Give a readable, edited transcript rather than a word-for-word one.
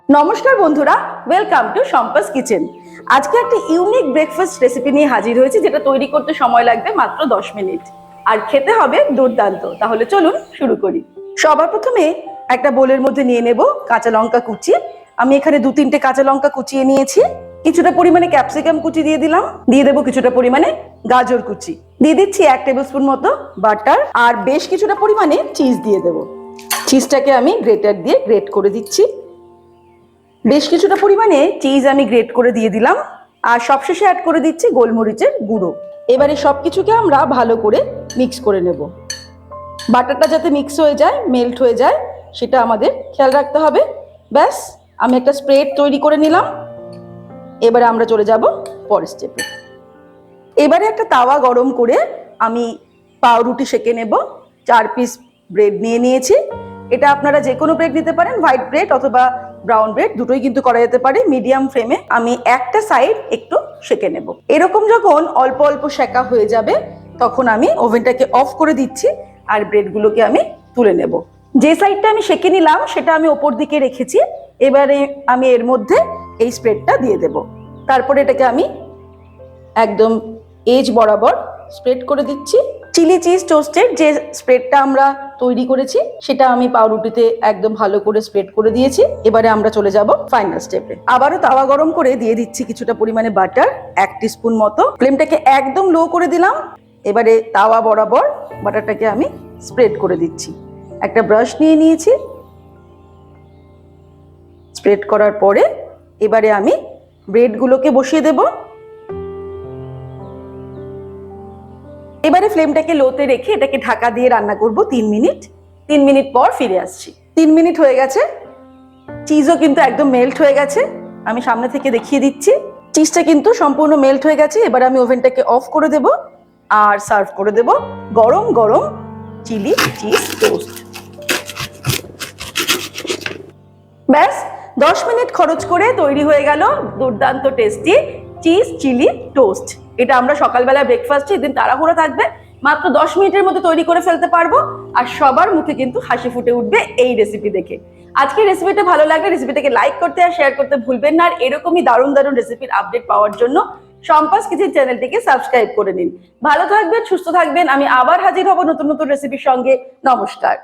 নমস্কার বন্ধুরা, welcome to সম্পাস kitchen. আজকে একটা ইউনিক ব্রেকফাস্ট রেসিপি নিয়ে হাজির হয়েছি, যেটা তৈরি করতে সময় লাগবে মাত্র 10 মিনিট আর খেতে হবে দুর্দান্ত। তাহলে চলুন শুরু করি। সবার প্রথমে একটা বোলের মধ্যে নিয়ে নেব কাঁচা লঙ্কা কুচি। আমি এখানে 2-3টে কাঁচা লঙ্কা কুচিয়ে নিয়েছি। কিছুটা পরিমাণে ক্যাপসিকাম কুচি দিয়ে দিলাম। দিয়ে দেবো কিছুটা পরিমাণে গাজর কুচি। দিয়ে দিচ্ছি 1 টেবিল স্পুন মতো বাটার, আর বেশ কিছুটা পরিমাণে চিজ দিয়ে দেবো। চিজটাকে আমি গ্রেটার দিয়ে গ্রেট করে দিচ্ছি। বেশ কিছুটা পরিমাণে চিজ আমি গ্রেট করে দিয়ে দিলাম, আর সবশেষে অ্যাড করে দিচ্ছি গোলমরিচের গুঁড়ো। এবারে সবকিছুকে আমরা ভালো করে মিক্স করে নেব। বাটারটা যাতে মিক্স হয়ে যায়, মেল্ট হয়ে যায়, সেটা আমাদের খেয়াল রাখতে হবে। ব্যাস, আমি একটা স্প্রেড তৈরি করে নিলাম। এবারে আমরা চলে যাব পরের স্টেপে। এবারে একটা তাওয়া গরম করে আমি পাউরুটি সেঁকে নেব। 4 পিস ব্রেড নিয়ে নিয়েছি। এটা আপনারা যে কোনো ব্রেড নিতে পারেন, হোয়াইট ব্রেড অথবা ব্রাউন ব্রেড, দুটোই কিন্তু করা যেতে পারে। মিডিয়াম ফ্লেমে আমি একটা সাইড একটু সেঁকে নেব। এরকম যখন অল্প অল্প সেঁকা হয়ে যাবে, তখন আমি ওভেনটাকে অফ করে দিচ্ছি আর ব্রেডগুলোকে আমি তুলে নেব। যে সাইডটা আমি সেঁকে নিলাম সেটা আমি ওপর দিকে রেখেছি। এবারে আমি এর মধ্যে এই স্প্রেডটা দিয়ে দেব। তারপরে এটাকে আমি একদম এজ বরাবর স্প্রেড করে দিচ্ছি। চিলি চিজ টোস্টের যে স্প্রেডটা আমরা তৈরি করেছি, সেটা আমি পাউরুটিতে একদম ভালো করে স্প্রেড করে দিয়েছি। এবারে আমরা চলে যাব ফাইনাল স্টেপে। আবারও তাওয়া গরম করে দিয়ে দিচ্ছি কিছুটা পরিমাণে বাটার, 1 টিস্পুন মতো। ফ্লেমটাকে একদম লো করে দিলাম। এবারে তাওয়া বরাবর বাটারটাকে আমি স্প্রেড করে দিচ্ছি। একটা ব্রাশ নিয়ে নিয়েছি। স্প্রেড করার পরে এবারে আমি ব্রেডগুলোকে বসিয়ে দেব। এবারে ফ্লেমটাকে লোতে রেখে এটাকে ঢাকা দিয়ে রান্না করব 3 মিনিট। 3 মিনিট পর ফিরে আসছি। 3 মিনিট হয়ে গেছে। চিজও কিন্তু একদম মেল্ট হয়ে গেছে। আমি সামনে থেকে দেখিয়ে দিচ্ছি। চিজটা কিন্তু সম্পূর্ণ মেল্ট হয়ে গেছে। এবার আমি ওভেনটাকে অফ করে দেব আর সার্ভ করে দেব গরম গরম চিলি চিজ টোস্ট। ব্যাস, 10 মিনিট খরচ করে তৈরি হয়ে গেল দুর্দান্ত টেস্টি চিজ চিলি টোস্ট। এটা আমরা সকালবেলা ব্রেকফাস্টে, দিন তাড়াহুড়ো থাকবে, মাত্র 10 মিনিটের মধ্যে তৈরি করে ফেলতে পারবো। আর সবার মুখে কিন্তু হাসি ফুটে উঠবে এই রেসিপি দেখে। আজকের রেসিপিটা ভালো লাগলে রেসিপিটাকে লাইক করতে আর শেয়ার করতে ভুলবেন না। আর এরকমই দারুণ দারুণ রেসিপির আপডেট পাওয়ার জন্য সম্পাস কিচেন চ্যানেলটিকে সাবস্ক্রাইব করে নিন। ভালো থাকবেন, সুস্থ থাকবেন। আমি আবার হাজির হব নতুন নতুন রেসিপির সঙ্গে। নমস্কার।